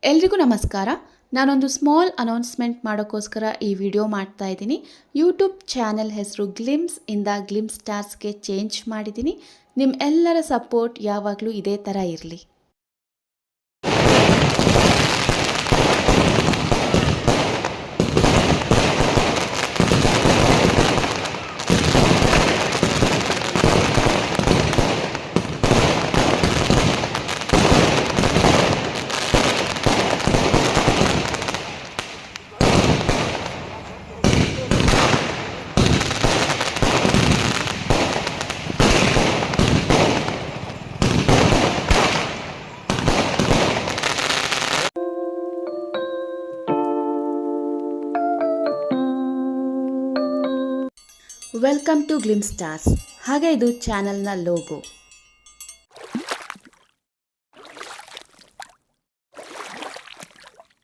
ಎಲ್ರಿಗೂ ನಮಸ್ಕಾರ. ನಾನೊಂದು ಸ್ಮಾಲ್ ಅನೌನ್ಸ್ಮೆಂಟ್ ಮಾಡೋಕ್ಕೋಸ್ಕರ ಈ ವಿಡಿಯೋ ಮಾಡ್ತಾ ಇದ್ದೀನಿ. ಯೂಟ್ಯೂಬ್ ಚಾನೆಲ್ ಹೆಸರು ಗ್ಲಿಮ್ಸ್ ಇಂದ ಗ್ಲಿಮ್ಸ್ ಸ್ಟಾರ್ಸ್ಗೆ ಚೇಂಜ್ ಮಾಡಿದ್ದೀನಿ. ನಿಮ್ಮ ಎಲ್ಲರ ಸಪೋರ್ಟ್ ಯಾವಾಗಲೂ ಇದೇ ಥರ ಇರಲಿ. Welcome to Glimpse Stars. ಹಾಗೆ ಇದು ಚಾನಲ್ನ ಲೋಗೋ.